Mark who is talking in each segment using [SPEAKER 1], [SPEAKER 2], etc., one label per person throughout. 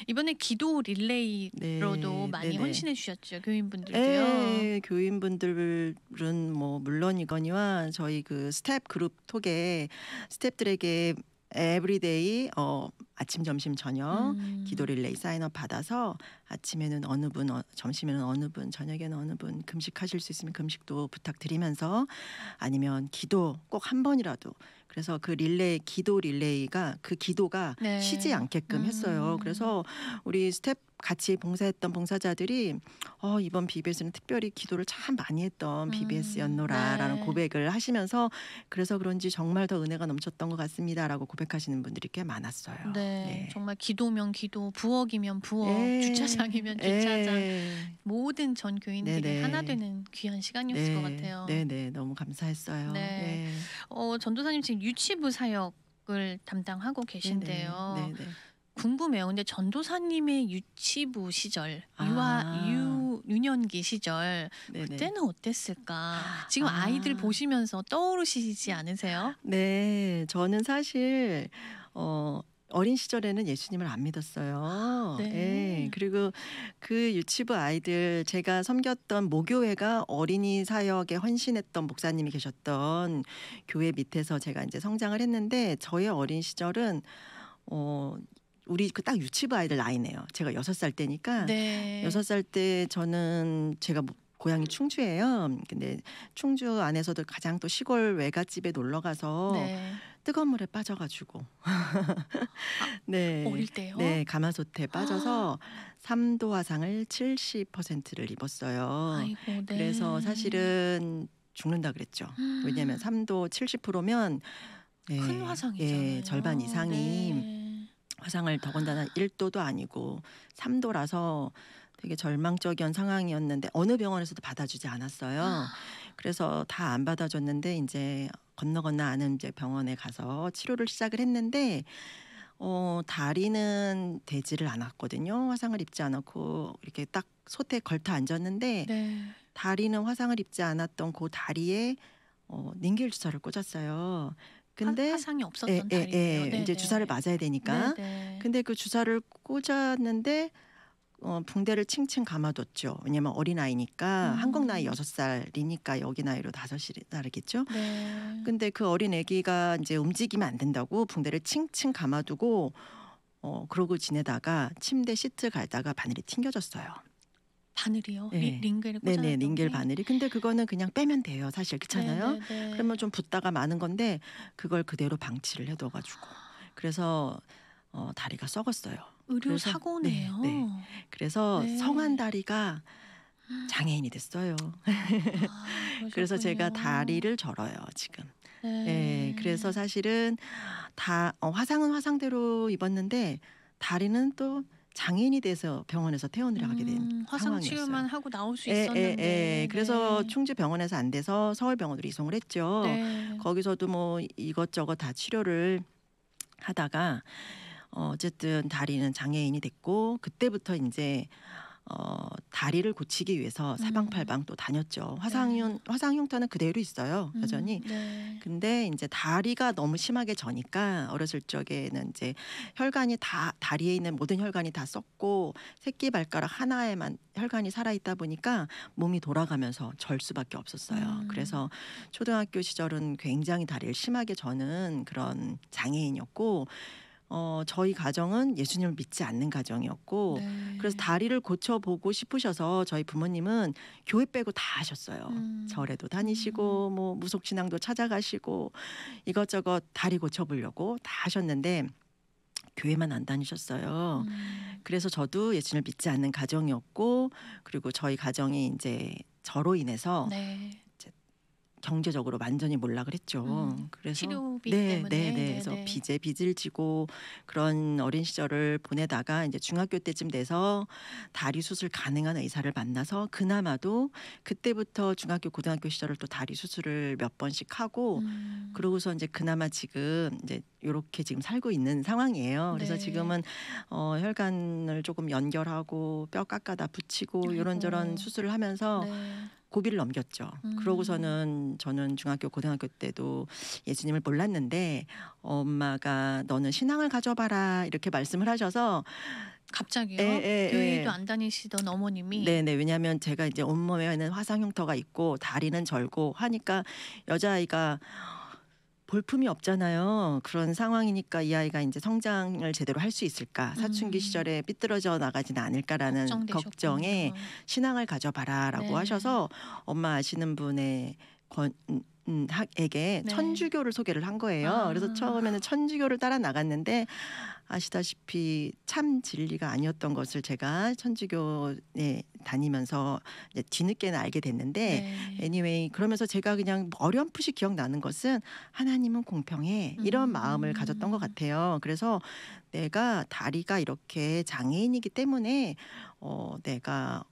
[SPEAKER 1] 이번에 기도 릴레이로도
[SPEAKER 2] 네,
[SPEAKER 1] 많이
[SPEAKER 2] 네네.
[SPEAKER 1] 헌신해 주셨죠. 교인분들도요.
[SPEAKER 2] 예, 교인분들은 뭐 물론이거니와 저희 그 스텝 그룹 톡에 스텝들에게 에브리데이 아침, 점심, 저녁 기도 릴레이 사인업 받아서 아침에는 어느 분, 점심에는 어느 분, 저녁에는 어느 분 금식하실 수 있으면 금식도 부탁드리면서 아니면 기도 꼭 한 번이라도 그래서 그 릴레이 기도 릴레이가 그 기도가
[SPEAKER 1] 네.
[SPEAKER 2] 쉬지 않게끔 했어요. 그래서 우리 스텝 같이 봉사했던 봉사자들이 이번 BBS는 특별히 기도를 참 많이 했던 BBS였노라라는
[SPEAKER 1] 네.
[SPEAKER 2] 고백을 하시면서 그래서 그런지 정말 더 은혜가 넘쳤던 것 같습니다라고 고백하시는 분들이 꽤 많았어요.
[SPEAKER 1] 네, 정말 기도면 기도, 부엌이면 부엌,
[SPEAKER 2] 예.
[SPEAKER 1] 주차장이면 주차장,
[SPEAKER 2] 예.
[SPEAKER 1] 모든 전 교인들이
[SPEAKER 2] 네네.
[SPEAKER 1] 하나 되는 귀한 시간이었을 것 같아요.
[SPEAKER 2] 네네, 너무 감사했어요.
[SPEAKER 1] 네.
[SPEAKER 2] 예.
[SPEAKER 1] 전도사님 지금 유치부 사역을 담당하고 계신데요.
[SPEAKER 2] 네네.
[SPEAKER 1] 궁금해요. 근데 전도사님의 유치부 시절,
[SPEAKER 2] 아.
[SPEAKER 1] 유년기 시절
[SPEAKER 2] 네네.
[SPEAKER 1] 그때는 어땠을까? 지금
[SPEAKER 2] 아.
[SPEAKER 1] 아이들 보시면서 떠오르시지 않으세요?
[SPEAKER 2] 네, 저는 사실 어린 시절에는 예수님을 안 믿었어요.
[SPEAKER 1] 네.
[SPEAKER 2] 예. 그리고 그 유치부 아이들 제가 섬겼던 모교회가 어린이 사역에 헌신했던 목사님이 계셨던 교회 밑에서 제가 이제 성장을 했는데 저의 어린 시절은 우리 그 딱 유치부 아이들 나이네요. 제가 6살 때니까
[SPEAKER 1] 네.
[SPEAKER 2] 6살 때 저는 제가 고향이 충주예요. 근데 충주 안에서도 가장 또 시골 외갓집에 놀러 가서
[SPEAKER 1] 네.
[SPEAKER 2] 뜨거운 물에 빠져가지고 네,
[SPEAKER 1] 어릴 때요?
[SPEAKER 2] 네, 가마솥에 빠져서 3도 화상을 70%를 입었어요.
[SPEAKER 1] 아이고, 네.
[SPEAKER 2] 그래서 사실은 죽는다 그랬죠. 왜냐하면 3도 70%면
[SPEAKER 1] 큰 화상이잖아요.
[SPEAKER 2] 예, 절반 이상이
[SPEAKER 1] 네.
[SPEAKER 2] 화상을 더군다나 1도도 아니고 3도라서 되게 절망적인 상황이었는데 어느 병원에서도 받아주지 않았어요. 그래서 다 안 받아줬는데 이제 건너 아는 이제 병원에 가서 치료를 시작을 했는데 다리는 되지를 않았거든요. 화상을 입지 않았고 이렇게 딱 솥에 걸터 앉았는데
[SPEAKER 1] 네.
[SPEAKER 2] 다리는 화상을 입지 않았던 그 다리에 닌겔 주사를 꽂았어요. 근데
[SPEAKER 1] 화상이 없었던 다리네요.
[SPEAKER 2] 이제
[SPEAKER 1] 네네.
[SPEAKER 2] 주사를 맞아야 되니까.
[SPEAKER 1] 네네.
[SPEAKER 2] 근데 그 주사를 꽂았는데 붕대를 칭칭 감아뒀죠. 왜냐면 어린아이니까 한국 나이 6살이니까 여기 나이로 5살이겠죠.
[SPEAKER 1] 네.
[SPEAKER 2] 근데 그 어린 아기가 이제 움직이면 안 된다고 붕대를 칭칭 감아두고 그러고 지내다가 침대 시트 갈다가 바늘이 튕겨졌어요.
[SPEAKER 1] 바늘이요?
[SPEAKER 2] 네.
[SPEAKER 1] 링겔을
[SPEAKER 2] 네네,
[SPEAKER 1] 꽂아놨던
[SPEAKER 2] 링겔
[SPEAKER 1] 게?
[SPEAKER 2] 바늘이. 근데 그거는 그냥 빼면 돼요. 사실 그렇잖아요.
[SPEAKER 1] 네네네.
[SPEAKER 2] 그러면 좀 붓다가 마는 건데 그걸 그대로 방치를 해둬가지고 그래서 다리가 썩었어요.
[SPEAKER 1] 의료
[SPEAKER 2] 그래서
[SPEAKER 1] 사고네요.
[SPEAKER 2] 네. 그래서
[SPEAKER 1] 네.
[SPEAKER 2] 성한 다리가 장애인이 됐어요. 그래서 제가
[SPEAKER 1] 그러셨군요.
[SPEAKER 2] 다리를 절어요 지금.
[SPEAKER 1] 네.
[SPEAKER 2] 예, 그래서 사실은 다 화상은 화상대로 입었는데 다리는 또 장애인이 돼서 병원에서 퇴원을 하게 된
[SPEAKER 1] 화상
[SPEAKER 2] 상황이었어요.
[SPEAKER 1] 치료만 하고 나올 수
[SPEAKER 2] 예,
[SPEAKER 1] 있었는데.
[SPEAKER 2] 그래서
[SPEAKER 1] 네.
[SPEAKER 2] 충주 병원에서 안 돼서 서울 병원으로 이송을 했죠.
[SPEAKER 1] 네.
[SPEAKER 2] 거기서도 뭐 이것저것 다 치료를 하다가 어쨌든 다리는 장애인이 됐고 그때부터 이제 다리를 고치기 위해서 사방팔방 또 다녔죠. 화상 흉터는 그대로 있어요. 여전히.
[SPEAKER 1] 네.
[SPEAKER 2] 근데 이제 다리가 너무 심하게 저니까 어렸을 적에는 이제 혈관이 다 다리에 있는 모든 혈관이 다 썩고 새끼 발가락 하나에만 혈관이 살아있다 보니까 몸이 돌아가면서 절 수밖에 없었어요. 그래서 초등학교 시절은 굉장히 다리를 심하게 저는 그런 장애인이었고 저희 가정은 예수님을 믿지 않는 가정이었고
[SPEAKER 1] 네.
[SPEAKER 2] 그래서 다리를 고쳐보고 싶으셔서 저희 부모님은 교회 빼고 다 하셨어요. 절에도 다니시고 뭐 무속신앙도 찾아가시고 이것저것 다리 고쳐보려고 다 하셨는데 교회만 안 다니셨어요. 그래서 저도 예수님을 믿지 않는 가정이었고 그리고 저희 가정이 이제 저로 인해서
[SPEAKER 1] 네.
[SPEAKER 2] 경제적으로 완전히 몰락을 했죠. 그래서
[SPEAKER 1] 치료비 때문에.
[SPEAKER 2] 그래서 빚을 지고 그런 어린 시절을 보내다가 이제 중학교 때쯤 돼서 다리 수술 가능한 의사를 만나서 그나마도 그때부터 중학교 고등학교 시절을 또 다리 수술을 몇 번씩 하고 그러고서 이제 그나마 지금 이제 이렇게 지금 살고 있는 상황이에요. 그래서
[SPEAKER 1] 네.
[SPEAKER 2] 지금은 혈관을 조금 연결하고 뼈 깎아다 붙이고 이런저런 수술을 하면서
[SPEAKER 1] 네.
[SPEAKER 2] 고비를 넘겼죠. 그러고서는 저는 중학교 고등학교 때도 예수님을 몰랐는데 엄마가 너는 신앙을 가져봐라 이렇게 말씀을 하셔서
[SPEAKER 1] 갑자기요?
[SPEAKER 2] 예.
[SPEAKER 1] 교회도 안 다니시던 어머님이
[SPEAKER 2] 네네. 왜냐하면 제가 이제 온몸에는 화상 흉터가 있고 다리는 절고 하니까 여자아이가 볼품이 없잖아요. 그런 상황이니까 이 아이가 인제 '성장을 제대로 할 수 있을까? 사춘기
[SPEAKER 1] 음.
[SPEAKER 2] 시절에 삐뚤어져 나가지는 않을까?'라는 걱정에
[SPEAKER 1] 걱정되셨군요.
[SPEAKER 2] "신앙을 가져 봐라."라고
[SPEAKER 1] 네.
[SPEAKER 2] 하셔서 엄마 아시는 분의 권 에게
[SPEAKER 1] 네.
[SPEAKER 2] 천주교를 소개를 한 거예요. 그래서
[SPEAKER 1] 아.
[SPEAKER 2] 처음에는 천주교를 따라 나갔는데 아시다시피 참 진리가 아니었던 것을 제가 천주교에 다니면서 이제 뒤늦게는 알게 됐는데
[SPEAKER 1] 네.
[SPEAKER 2] 애니웨이 그러면서 제가 그냥 어렴풋이 기억나는 것은 '하나님은 공평해.' 이런 마음을 가졌던 것
[SPEAKER 1] 음.
[SPEAKER 2] 같아요. 그래서 내가 다리가 이렇게 장애인이기 때문에 내가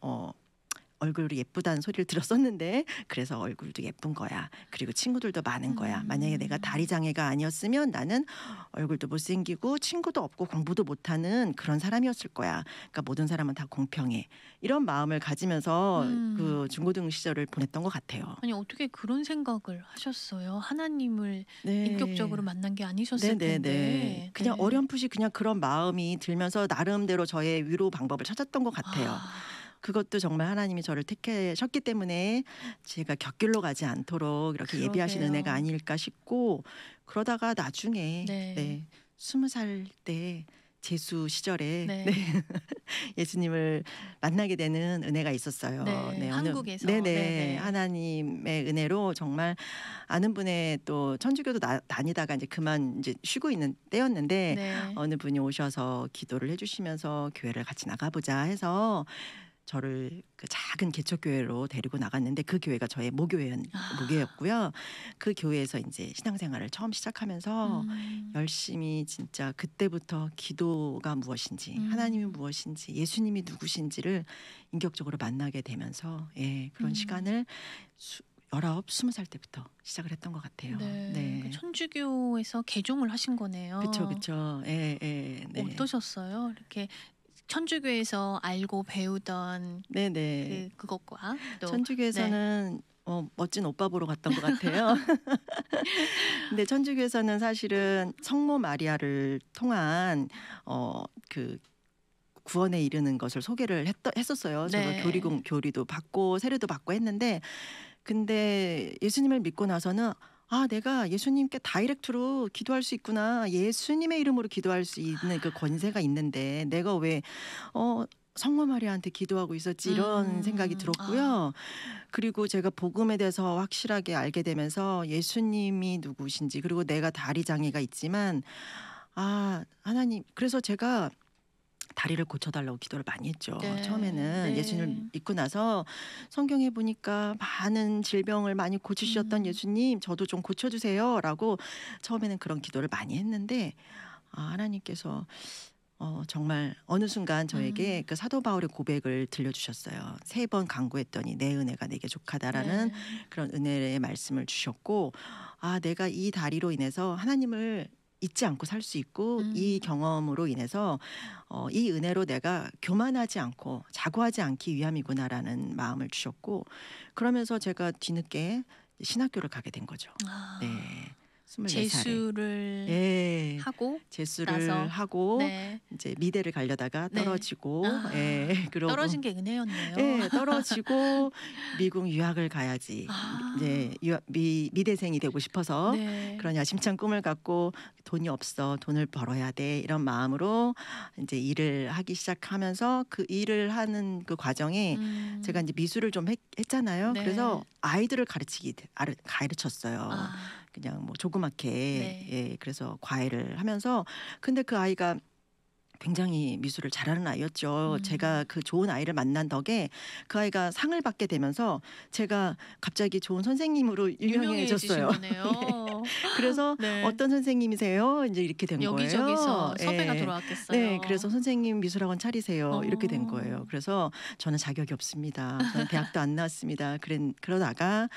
[SPEAKER 2] 얼굴이 예쁘다는 소리를 들었었는데 그래서 얼굴도 예쁜 거야. 그리고 친구들도 많은 거야. 만약에 내가 다리
[SPEAKER 1] 음.
[SPEAKER 2] 장애가 아니었으면 나는 얼굴도 못생기고 친구도 없고 공부도 못하는 그런 사람이었을 거야. 그러니까 모든 사람은 다 공평해. 이런 마음을 가지면서
[SPEAKER 1] 음.
[SPEAKER 2] 그 중고등 시절을 보냈던 것 같아요.
[SPEAKER 1] 아니 어떻게 그런 생각을 하셨어요? 하나님을
[SPEAKER 2] 네.
[SPEAKER 1] 인격적으로 만난 게 아니셨을
[SPEAKER 2] 네네네.
[SPEAKER 1] 텐데.
[SPEAKER 2] 그냥
[SPEAKER 1] 네.
[SPEAKER 2] 어렴풋이 그냥 그런 마음이 들면서 나름대로 저의 위로 방법을 찾았던 것 같아요.
[SPEAKER 1] 아.
[SPEAKER 2] 그것도 정말 하나님이 저를 택하셨기 때문에 제가 곁길로 가지 않도록 이렇게 예비하신 은혜가
[SPEAKER 1] 그러게요.
[SPEAKER 2] 아닐까 싶고 그러다가 나중에
[SPEAKER 1] 네.
[SPEAKER 2] 네 20살 때 재수 시절에 네
[SPEAKER 1] 네.
[SPEAKER 2] 예수님을 만나게 되는 은혜가 있었어요.
[SPEAKER 1] 네.
[SPEAKER 2] 네 어느
[SPEAKER 1] 한국에서.
[SPEAKER 2] 네네.
[SPEAKER 1] 네네.
[SPEAKER 2] 하나님의 은혜로 정말 아는 분의 또 천주교도 다니다가 이제 그만 이제 쉬고 있는 때였는데
[SPEAKER 1] 네.
[SPEAKER 2] 어느 분이 오셔서 기도를 해 주시면서 "교회를 같이 나가 보자." 해서 저를 그 작은 개척교회로 데리고 나갔는데 그 교회가 저의
[SPEAKER 1] 아.
[SPEAKER 2] 모교였고요. 그 교회에서 인제 신앙생활을 처음 시작하면서
[SPEAKER 1] 음.
[SPEAKER 2] 열심히 진짜 그때부터 기도가 무엇인지 하나님이
[SPEAKER 1] 음.
[SPEAKER 2] 무엇인지 예수님이 누구신지를 인격적으로 만나게 되면서 예 그런
[SPEAKER 1] 음.
[SPEAKER 2] 시간을 19, 20살 때부터 시작을 했던 것 같아요.
[SPEAKER 1] 네. 그
[SPEAKER 2] 네.
[SPEAKER 1] 천주교에서 개종을 하신
[SPEAKER 2] 그쵸,
[SPEAKER 1] 거네요.
[SPEAKER 2] 그쵸. 예예. 네.
[SPEAKER 1] 어떠셨어요? 이렇게 천주교에서 알고 배우던
[SPEAKER 2] 네네.
[SPEAKER 1] 그것과 또 네.
[SPEAKER 2] 천주교에서는 멋진 오빠 보러 갔던 것 같아요. 근데 천주교에서는 사실은 성모 마리아를 통한 그 구원에 이르는 것을 소개를 했었어요. 저도
[SPEAKER 1] 네.
[SPEAKER 2] 교리도 받고 세례도 받고 했는데 근데 예수님을 믿고 나서는 '아 내가 예수님께 다이렉트로 기도할 수 있구나. 예수님의 이름으로 기도할 수 있는 그 권세가 있는데 내가 왜 성모 마리아한테 기도하고 있었지.' 이런 생각이
[SPEAKER 1] 음. 아.
[SPEAKER 2] 들었고요. 그리고 제가 복음에 대해서 확실하게 알게 되면서 예수님이 누구신지 그리고 내가 다리 장애가 있지만 하나님 그래서 제가 다리를 고쳐 달라고 기도를 많이 했죠.
[SPEAKER 1] 네.
[SPEAKER 2] 처음에는 예수님을
[SPEAKER 1] 네.
[SPEAKER 2] 믿고 나서 성경에 보니까 많은 질병을 많이 고치셨던
[SPEAKER 1] 음.
[SPEAKER 2] 예수님 저도 좀 고쳐 주세요라고 처음에는 그런 기도를 많이 했는데 하나님께서 정말 어느 순간 저에게
[SPEAKER 1] 음.
[SPEAKER 2] 그 사도 바울의 고백을 들려주셨어요. 3번 간구했더니 내 은혜가 내게 족하다라는
[SPEAKER 1] 네.
[SPEAKER 2] 그런 은혜의 말씀을 주셨고 내가 이 다리로 인해서 하나님을 잊지 않고 살 수 있고 이
[SPEAKER 1] 음.
[SPEAKER 2] 경험으로 인해서 이 은혜로 내가 교만하지 않고 자고하지 않기 위함이구나라는 마음을 주셨고 그러면서 제가 뒤늦게 신학교를 가게 된 거죠. 네.
[SPEAKER 1] 아.
[SPEAKER 2] 24살에.
[SPEAKER 1] 재수를
[SPEAKER 2] 예.
[SPEAKER 1] 하고
[SPEAKER 2] 재수를
[SPEAKER 1] 나서
[SPEAKER 2] 하고
[SPEAKER 1] 네.
[SPEAKER 2] 인제 미대를 가려다가
[SPEAKER 1] 네.
[SPEAKER 2] 떨어지고 예
[SPEAKER 1] 아.
[SPEAKER 2] 그러고
[SPEAKER 1] 떨어진 게 은혜였네요.
[SPEAKER 2] 예 떨어지고 미국 유학을 가야지. 이제
[SPEAKER 1] 아.
[SPEAKER 2] 유학 미대생이 되고 싶어서
[SPEAKER 1] 네.
[SPEAKER 2] 그런 야심찬 꿈을 갖고 '돈이 없어. 돈을 벌어야 돼.' 이런 마음으로 인제 일을 하기 시작하면서 그 일을 하는 그 과정에 제가
[SPEAKER 1] 음.
[SPEAKER 2] 인제 미술을 좀 했잖아요. 그래서
[SPEAKER 1] 네.
[SPEAKER 2] 아이들을 가르쳤어요.
[SPEAKER 1] 아.
[SPEAKER 2] 그냥 뭐 조그맣게
[SPEAKER 1] 네.
[SPEAKER 2] 예 그래서 과외를 하면서 근데 그 아이가 굉장히 미술을 잘하는 아이였죠. 제가
[SPEAKER 1] 음.
[SPEAKER 2] 그 좋은 아이를 만난 덕에 그 아이가 상을 받게 되면서 제가 갑자기 좋은 선생님으로
[SPEAKER 1] 유명해지신
[SPEAKER 2] 유명해졌어요. 네.
[SPEAKER 1] 거네요.
[SPEAKER 2] 그래서
[SPEAKER 1] 네.
[SPEAKER 2] "어떤 선생님이세요?" 인제 이렇게 된 거예요.
[SPEAKER 1] 여기저기서 섭외가
[SPEAKER 2] 예. 네. 그래서
[SPEAKER 1] 들어왔겠어요.
[SPEAKER 2] "선생님 미술학원 차리세요." 이렇게 된 거예요.
[SPEAKER 1] 어.
[SPEAKER 2] 그래서 저는 자격이 없습니다. 저는 대학도 안 나왔습니다. 그러다가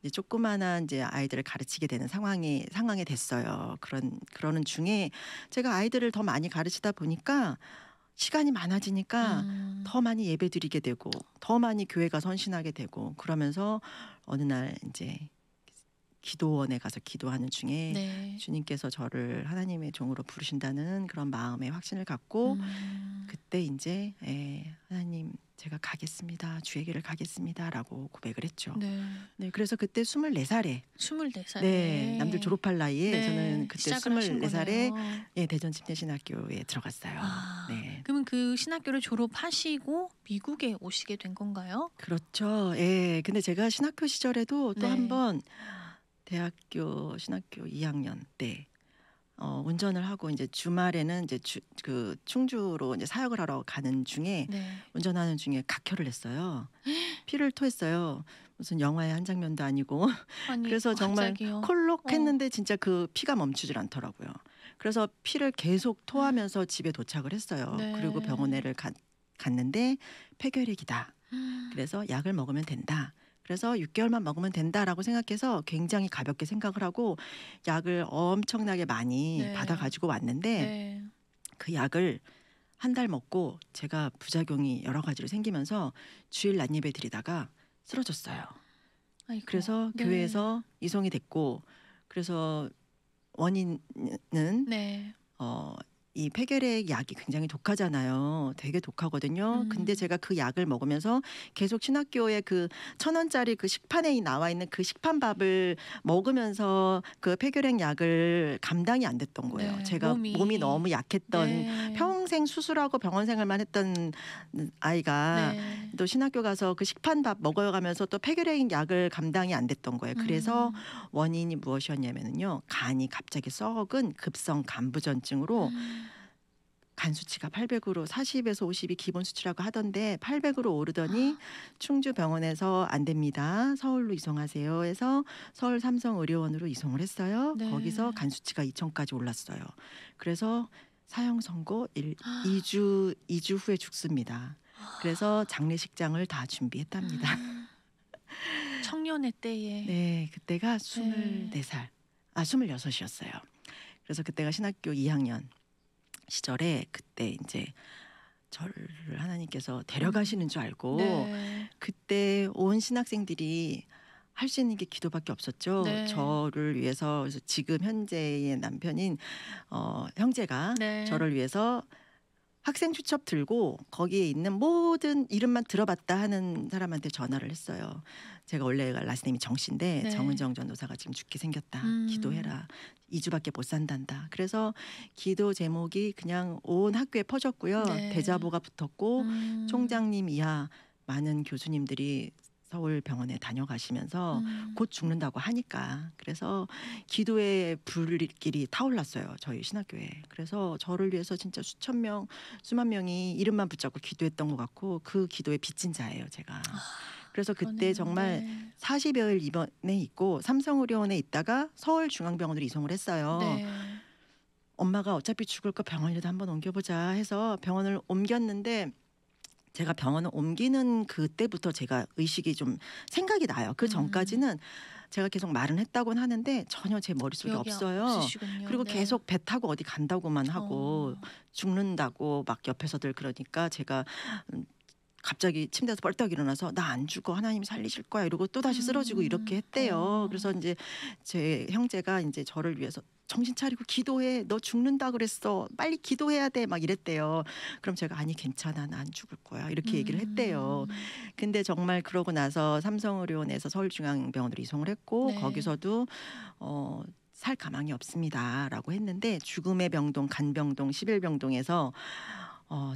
[SPEAKER 2] 이제 조그마한 이제 아이들을 가르치게 되는 상황에 됐어요. 그러는 중에 제가 아이들을 더 많이 가르치다 보니까 시간이 많아지니까
[SPEAKER 1] 음.
[SPEAKER 2] 더 많이 예배드리게 되고 더 많이 교회가 선신하게 되고 그러면서 어느 날 인제 기도원에 가서 기도하는 중에
[SPEAKER 1] 네.
[SPEAKER 2] 주님께서 저를 하나님의 종으로 부르신다는 그런 마음의 확신을 갖고
[SPEAKER 1] 음.
[SPEAKER 2] 그때 이제 하나님 제가 가겠습니다. 주의 길을 가겠습니다라고 고백을 했죠.
[SPEAKER 1] 네.
[SPEAKER 2] 네, 그래서 그때 24살에
[SPEAKER 1] 24살에
[SPEAKER 2] 네, 남들 졸업할 나이에 저는 그때
[SPEAKER 1] 시작을 하신
[SPEAKER 2] 24살에
[SPEAKER 1] 거네요.
[SPEAKER 2] 대전 침례신학교에 들어갔어요.
[SPEAKER 1] 아,
[SPEAKER 2] 네.
[SPEAKER 1] 그러면 그 신학교를 졸업하시고 미국에 오시게 된 건가요?
[SPEAKER 2] 그렇죠. 예. 근데 제가 신학교 시절에도 또
[SPEAKER 1] 네.
[SPEAKER 2] 한 번 대학교 신학교 2학년 때 운전을 하고 이제 주말에는 이제 그 충주로 이제 사역을 하러 가는 중에
[SPEAKER 1] 네.
[SPEAKER 2] 운전하는 중에 각혈을 했어요. 피를 토했어요. 무슨 영화의 한 장면도 아니고.
[SPEAKER 1] 아니,
[SPEAKER 2] 그래서 정말
[SPEAKER 1] 갑자기요?
[SPEAKER 2] 콜록 했는데 진짜 그 피가 멈추질 않더라고요. 그래서 피를 계속 토하면서 집에 도착을 했어요.
[SPEAKER 1] 네.
[SPEAKER 2] 그리고 병원에를 갔는데 폐결핵이다. 그래서 약을 먹으면 된다. 그래서 6개월만 먹으면 된다라고 생각해서 굉장히 가볍게 생각을 하고 약을 엄청나게 많이
[SPEAKER 1] 네.
[SPEAKER 2] 받아가지고 왔는데
[SPEAKER 1] 네.
[SPEAKER 2] 그 약을 한 달 먹고 제가 부작용이 여러 가지로 생기면서 주일 낮예배 드리다가 쓰러졌어요.
[SPEAKER 1] 아이고.
[SPEAKER 2] 그래서
[SPEAKER 1] 네.
[SPEAKER 2] 교회에서 이송이 됐고, 그래서 원인은
[SPEAKER 1] 네.
[SPEAKER 2] 이 폐결핵 약이 굉장히 독하잖아요. 되게 독하거든요. 근데 제가 그 약을 먹으면서 계속 신학교에 그 1,000원짜리 그 식판에 나와 있는 그 식판밥을 먹으면서 그 폐결핵 약을 감당이 안 됐던 거예요.
[SPEAKER 1] 네,
[SPEAKER 2] 제가 몸이 너무 약했던
[SPEAKER 1] 네.
[SPEAKER 2] 평생 수술하고 병원 생활만 했던 아이가
[SPEAKER 1] 네.
[SPEAKER 2] 또 신학교 가서 그 식판밥 먹어가면서 또 폐결핵 약을 감당이 안 됐던 거예요. 그래서 원인이 무엇이었냐면요, 간이 갑자기 썩은 급성 간부전증으로 간 수치가 800으로 40에서 50이 기본 수치라고 하던데 800으로 오르더니 충주 병원에서 안 됩니다. 서울로 이송하세요 해서 서울 삼성의료원으로 이송을 했어요.
[SPEAKER 1] 네.
[SPEAKER 2] 거기서 간 수치가 2000까지 올랐어요. 그래서 사형 선고 2주 후에 죽습니다. 그래서 장례식장을 다 준비했답니다.
[SPEAKER 1] 청년의 때에.
[SPEAKER 2] 네, 그때가 24살, 26이었어요. 그래서 그때가 신학교 2학년 시절에 그때 이제 저를 하나님께서 데려가시는 줄 알고
[SPEAKER 1] 네.
[SPEAKER 2] 그때 온 신학생들이 할 수 있는 게 기도밖에 없었죠.
[SPEAKER 1] 네.
[SPEAKER 2] 저를 위해서. 그래서 지금 현재의 남편인 형제가
[SPEAKER 1] 네.
[SPEAKER 2] 저를 위해서 학생 추첩 들고 거기에 있는 모든 이름만 들어봤다 하는 사람한테 전화를 했어요. 제가 원래 라스네임이 정씨인데
[SPEAKER 1] 네.
[SPEAKER 2] 정은정 전도사가 지금 죽게 생겼다. 기도해라. 2주밖에 못 산단다. 그래서 기도 제목이 그냥 온 학교에 퍼졌고요.
[SPEAKER 1] 네.
[SPEAKER 2] 대자보가 붙었고 총장님 이하 많은 교수님들이 서울 병원에 다녀가시면서 곧 죽는다고 하니까, 그래서 기도의 불길이 타올랐어요. 저희 신학교에. 그래서 저를 위해서 진짜 수천 명, 수만 명이 이름만 붙잡고 기도했던 것 같고 그 기도에 빚진 자예요, 제가. 그래서 그때
[SPEAKER 1] 그러네요.
[SPEAKER 2] 정말
[SPEAKER 1] 네.
[SPEAKER 2] 40여일 입원에 있고 삼성의료원에 있다가 서울중앙병원으로 이송을 했어요.
[SPEAKER 1] 네.
[SPEAKER 2] 엄마가 어차피 죽을 거 병원이라도 한번 옮겨보자 해서 병원을 옮겼는데, 제가 병원을 옮기는 그때부터 제가 의식이 좀 생각이 나요. 그 전까지는 제가 계속 말은 했다고는 하는데 전혀 제 머릿속에
[SPEAKER 1] 기억이
[SPEAKER 2] 없어요.
[SPEAKER 1] 없으시군요.
[SPEAKER 2] 그리고
[SPEAKER 1] 네.
[SPEAKER 2] 계속 배 타고 어디 간다고만 하고 죽는다고 막 옆에서들 그러니까 제가 갑자기 침대에서 벌떡 일어나서 나 안 죽어, 하나님이 살리실 거야 이러고 또 다시 쓰러지고 이렇게 했대요. 그래서 이제 제 형제가 이제 저를 위해서 정신 차리고 기도해, 너 죽는다 그랬어, 빨리 기도해야 돼 막 이랬대요. 그럼 제가 아니 괜찮아, 나 안 죽을 거야 이렇게 얘기를 했대요. 근데 정말 그러고 나서 삼성의료원에서 서울중앙병원으로 이송을 했고
[SPEAKER 1] 네.
[SPEAKER 2] 거기서도 살 가망이 없습니다라고 했는데 죽음의 병동, 간병동, 11병동에서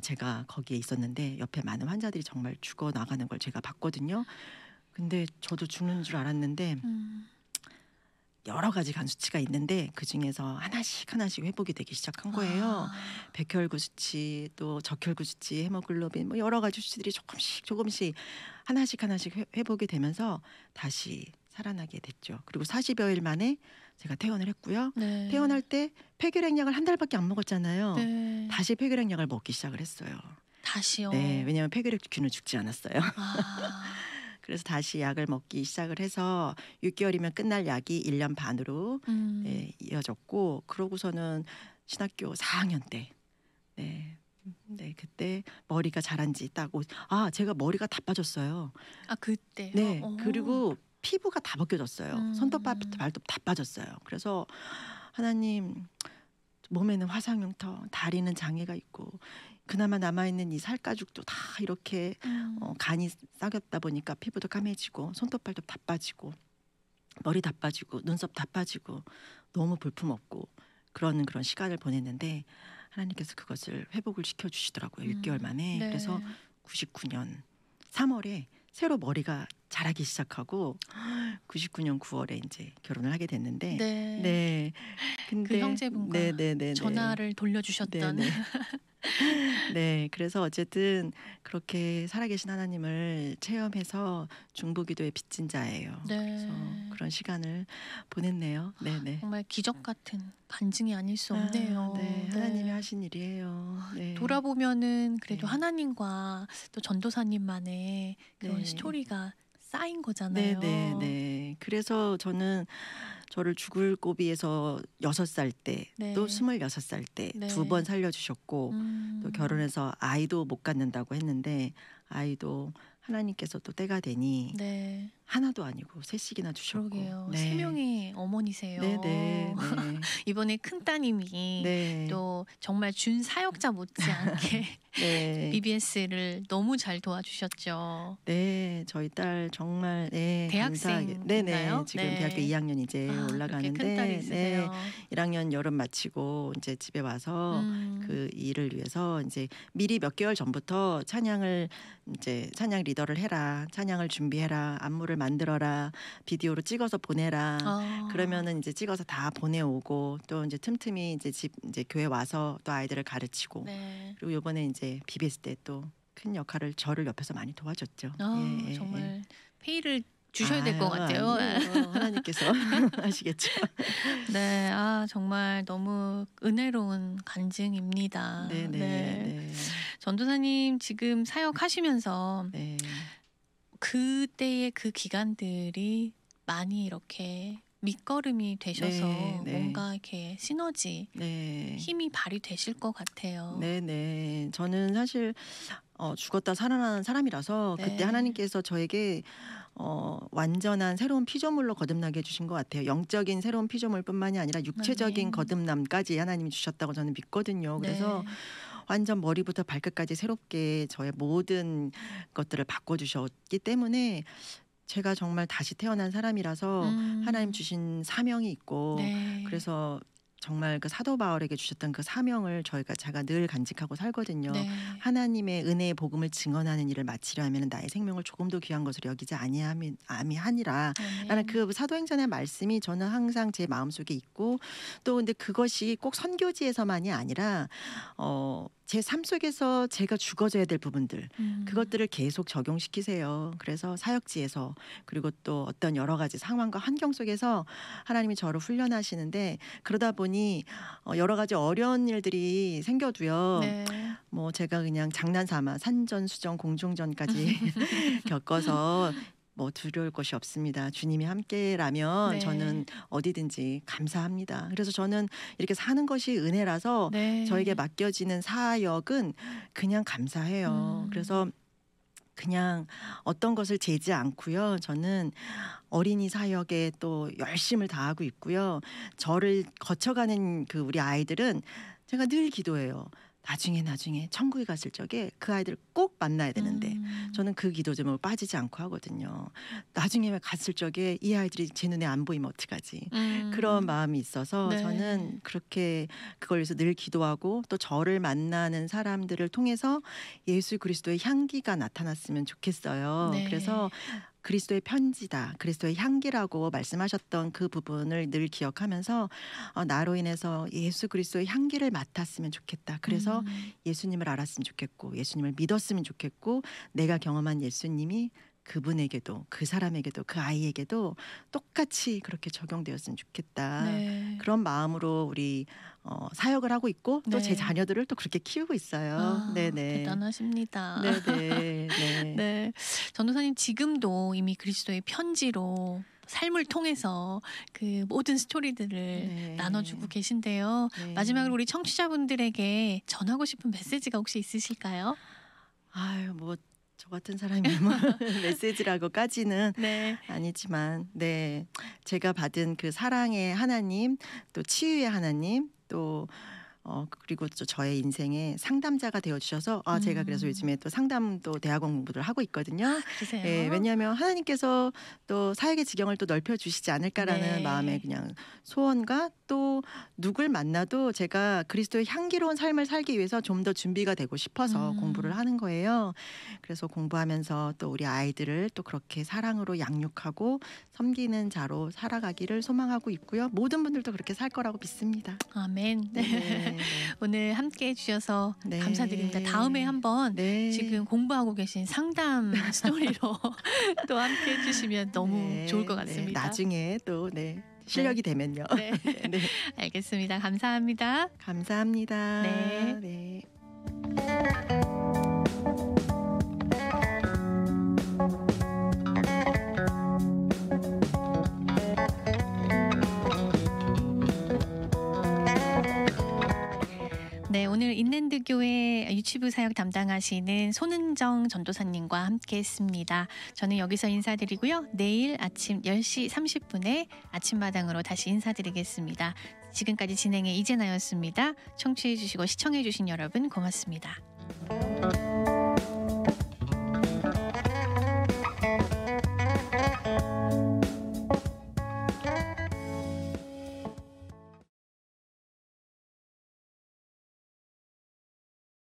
[SPEAKER 2] 제가 거기에 있었는데 옆에 많은 환자들이 정말 죽어 나가는 걸 제가 봤거든요. 근데 저도 죽는 줄 알았는데 여러 가지 간 수치가 있는데 그 중에서 하나씩 하나씩 회복이 되기 시작한 거예요. 백혈구 수치, 또 적혈구 수치, 헤모글로빈, 뭐 여러 가지 수치들이 조금씩 하나씩 회복이 되면서 다시 살아나게 됐죠. 그리고 40여일 만에 제가 퇴원을 했고요.
[SPEAKER 1] 네.
[SPEAKER 2] 퇴원할 때 폐결핵 약을 한 달밖에 안 먹었잖아요.
[SPEAKER 1] 네.
[SPEAKER 2] 다시 폐결핵 약을 먹기 시작을 했어요.
[SPEAKER 1] 다시요.
[SPEAKER 2] 네, 왜냐하면 폐결핵균은 죽지 않았어요.
[SPEAKER 1] 아.
[SPEAKER 2] 그래서 다시 약을 먹기 시작을 해서 6개월이면 끝날 약이 1년 반으로 이어졌고, 그러고서는 신학교 4학년 때, 네, 그때 머리가 자란 지 딱 제가 머리가 다 빠졌어요.
[SPEAKER 1] 아, 그때요?
[SPEAKER 2] 네, 그리고 피부가 다 벗겨졌어요. 손톱 발톱 다 빠졌어요. 그래서 하나님, 몸에는 화상흉터, 다리는 장애가 있고 그나마 남아있는 이 살가죽도 다 이렇게 간이 썩였다 보니까 피부도 까매지고 손톱발도 다 빠지고 머리 다 빠지고 눈썹 다 빠지고 너무 볼품없고 그런 시간을 보냈는데 하나님께서 그것을 회복을 시켜주시더라고요. 6개월 만에.
[SPEAKER 1] 네.
[SPEAKER 2] 그래서 99년 3월에 새로 머리가 자라기 시작하고 99년 9월에 이제 결혼을 하게 됐는데
[SPEAKER 1] 네.
[SPEAKER 2] 네. 근데
[SPEAKER 1] 그 형제분과
[SPEAKER 2] 네네네네.
[SPEAKER 1] 전화를 돌려주셨던.
[SPEAKER 2] 네네. 네, 그래서 어쨌든 그렇게 살아계신 하나님을 체험해서 중보기도에 빚진 자예요.
[SPEAKER 1] 네.
[SPEAKER 2] 그래서 그런 시간을 보냈네요. 네네.
[SPEAKER 1] 정말 기적 같은 간증이 아닐 수
[SPEAKER 2] 아,
[SPEAKER 1] 없네요.
[SPEAKER 2] 네, 하나님이 하신 일이에요. 네.
[SPEAKER 1] 돌아보면은 그래도
[SPEAKER 2] 네.
[SPEAKER 1] 하나님과 또 전도사님만의 그런
[SPEAKER 2] 네.
[SPEAKER 1] 스토리가 쌓인 거잖아요.
[SPEAKER 2] 네네네. 그래서 저는 저를 죽을 고비에서 6살 때,
[SPEAKER 1] 네.
[SPEAKER 2] 또 26살 때
[SPEAKER 1] 네.
[SPEAKER 2] 2번 살려주셨고, 또 결혼해서 아이도 못 갖는다고 했는데 아이도 하나님께서 또 때가 되니
[SPEAKER 1] 네.
[SPEAKER 2] 하나도 아니고 셋씩이나 주셨고.
[SPEAKER 1] 그러게요.
[SPEAKER 2] 네.
[SPEAKER 1] 3명의 어머니세요.
[SPEAKER 2] 네네. 네.
[SPEAKER 1] 이번에 큰 따님이
[SPEAKER 2] 네.
[SPEAKER 1] 또 정말 준 사역자 못지않게
[SPEAKER 2] 네.
[SPEAKER 1] BBS를 너무 잘 도와주셨죠.
[SPEAKER 2] 네, 저희 딸 정말 감사하게. 네네.
[SPEAKER 1] 대학생인가요?
[SPEAKER 2] 지금
[SPEAKER 1] 네.
[SPEAKER 2] 대학교 2학년 이제
[SPEAKER 1] 그렇게
[SPEAKER 2] 올라가는데
[SPEAKER 1] 큰 딸이 있으세요.
[SPEAKER 2] 1학년 여름 마치고 이제 집에 와서 그 일을 위해서 이제 미리 몇 개월 전부터 찬양을 이제 찬양 리더를 해라, 찬양을 준비해라, 안무를 만들어라, 비디오로 찍어서 보내라. 그러면은 이제 찍어서 다 보내오고 또 이제 틈틈이 이제 교회 와서 또 아이들을 가르치고
[SPEAKER 1] 네.
[SPEAKER 2] 그리고 이번에 이제 BBS 때 또 큰 역할을 저를 옆에서 많이 도와줬죠. 예.
[SPEAKER 1] 정말 페이를 주셔야 될 것 같아요.
[SPEAKER 2] 아니에요. 하나님께서 하시겠죠.
[SPEAKER 1] 네, 정말 너무 은혜로운 간증입니다.
[SPEAKER 2] 네네.
[SPEAKER 1] 네.
[SPEAKER 2] 네.
[SPEAKER 1] 전도사님 지금 사역하시면서
[SPEAKER 2] 네.
[SPEAKER 1] 그때의 그 기간들이 많이 이렇게 밑거름이 되셔서
[SPEAKER 2] 네, 네.
[SPEAKER 1] 뭔가 이렇게 시너지,
[SPEAKER 2] 네.
[SPEAKER 1] 힘이 발휘되실 것 같아요.
[SPEAKER 2] 네네. 저는 사실 죽었다 살아나는 사람이라서
[SPEAKER 1] 네.
[SPEAKER 2] 그때 하나님께서 저에게 완전한 새로운 피조물로 거듭나게 해주신 것 같아요. 영적인 새로운 피조물뿐만이 아니라 육체적인
[SPEAKER 1] 아멘.
[SPEAKER 2] 거듭남까지 하나님이 주셨다고 저는 믿거든요. 그래서
[SPEAKER 1] 네.
[SPEAKER 2] 완전 머리부터 발끝까지 새롭게 저의 모든 것들을 바꿔주셨기 때문에 제가 정말 다시 태어난 사람이라서 하나님 주신 사명이 있고
[SPEAKER 1] 네.
[SPEAKER 2] 그래서 정말 그 사도 바울에게 주셨던 그 사명을 제가 늘 간직하고 살거든요.
[SPEAKER 1] 네.
[SPEAKER 2] 하나님의 은혜의 복음을 증언하는 일을 마치려 하면 나의 생명을 조금도 귀한 것으로 여기지 아니하니라. 라는 그 사도행전의 말씀이 저는 항상 제 마음속에 있고 또 근데 그것이 꼭 선교지에서만이 아니라 제 삶 속에서 제가 죽어져야 될 부분들 그것들을 계속 적용시키세요. 그래서 사역지에서 그리고 또 어떤 여러 가지 상황과 환경 속에서 하나님이 저를 훈련하시는데 그러다 보니 여러 가지 어려운 일들이 생겨도요.
[SPEAKER 1] 네.
[SPEAKER 2] 뭐 제가 그냥 장난삼아 산전수전 공중전까지 겪어서 뭐 두려울 것이 없습니다. 주님이 함께라면
[SPEAKER 1] 네.
[SPEAKER 2] 저는 어디든지 감사합니다. 그래서 저는 이렇게 사는 것이 은혜라서
[SPEAKER 1] 네.
[SPEAKER 2] 저에게 맡겨지는 사역은 그냥 감사해요. 그래서 그냥 어떤 것을 재지 않고요. 저는 어린이 사역에 또 열심을 다하고 있고요. 저를 거쳐가는 그 우리 아이들은 제가 늘 기도해요. 나중에 천국에 갔을 적에 그 아이들 꼭 만나야 되는데 저는 그 기도 제목을 빠지지 않고 하거든요. 나중에 갔을 적에 이 아이들이 제 눈에 안 보이면 어떡하지. 그런 마음이 있어서
[SPEAKER 1] 네.
[SPEAKER 2] 저는 그렇게 그걸 위해서 늘 기도하고 또 저를 만나는 사람들을 통해서 예수 그리스도의 향기가 나타났으면 좋겠어요.
[SPEAKER 1] 네.
[SPEAKER 2] 그래서 그리스도의 편지다, 그리스도의 향기라고 말씀하셨던 그 부분을 늘 기억하면서 나로 인해서 예수 그리스도의 향기를 맡았으면 좋겠다. 그래서 예수님을 알았으면 좋겠고 예수님을 믿었으면 좋겠고 내가 경험한 예수님이 그분에게도 그 사람에게도 그 아이에게도 똑같이 그렇게 적용되었으면 좋겠다.
[SPEAKER 1] 네.
[SPEAKER 2] 그런 마음으로 우리 사역을 하고 있고 또 제
[SPEAKER 1] 네.
[SPEAKER 2] 자녀들을 또 그렇게 키우고 있어요. 네네.
[SPEAKER 1] 대단하십니다.
[SPEAKER 2] 네네. 네.
[SPEAKER 1] 네, 전도사님 지금도 이미 그리스도의 편지로 삶을 통해서 그 모든 스토리들을
[SPEAKER 2] 네.
[SPEAKER 1] 나눠주고 계신데요.
[SPEAKER 2] 네.
[SPEAKER 1] 마지막으로 우리 청취자분들에게 전하고 싶은 메시지가 혹시 있으실까요?
[SPEAKER 2] 아유 뭐 저 같은 사람이 뭐 메시지라고까지는
[SPEAKER 1] 네.
[SPEAKER 2] 아니지만 제가 받은 그 사랑의 하나님 또 치유의 하나님 또 그리고 또 저의 인생의 상담자가 되어주셔서 제가 그래서 요즘에 또 상담도 대학원 공부를 하고 있거든요.
[SPEAKER 1] 그러세요?
[SPEAKER 2] 예, 왜냐하면 하나님께서 또 사역의 지경을 또 넓혀주시지 않을까라는
[SPEAKER 1] 네.
[SPEAKER 2] 마음에 그냥 소원과 또 누굴 만나도 제가 그리스도의 향기로운 삶을 살기 위해서 좀 더 준비가 되고 싶어서 공부를 하는 거예요. 그래서 공부하면서 또 우리 아이들을 또 그렇게 사랑으로 양육하고 섬기는 자로 살아가기를 소망하고 있고요. 모든 분들도 그렇게 살 거라고 믿습니다.
[SPEAKER 1] 아멘.
[SPEAKER 2] 네.
[SPEAKER 1] 오늘 함께 해주셔서
[SPEAKER 2] 네.
[SPEAKER 1] 감사드립니다. 다음에 한번
[SPEAKER 2] 네.
[SPEAKER 1] 지금 공부하고 계신 상담 스토리로 또 함께 해주시면 너무
[SPEAKER 2] 네.
[SPEAKER 1] 좋을 것
[SPEAKER 2] 네.
[SPEAKER 1] 같습니다.
[SPEAKER 2] 나중에 또 실력이 되면요.
[SPEAKER 1] 네.
[SPEAKER 2] 네.
[SPEAKER 1] 알겠습니다. 감사합니다.
[SPEAKER 2] 감사합니다.
[SPEAKER 1] 네.
[SPEAKER 2] 네.
[SPEAKER 1] 네, 오늘 인랜드 교회 유치부 사역 담당하시는 손은정 전도사님과 함께했습니다. 저는 여기서 인사드리고요. 내일 아침 10시 30분에 아침마당으로 다시 인사드리겠습니다. 지금까지 진행의 이재나였습니다. 청취해주시고 시청해주신 여러분 고맙습니다.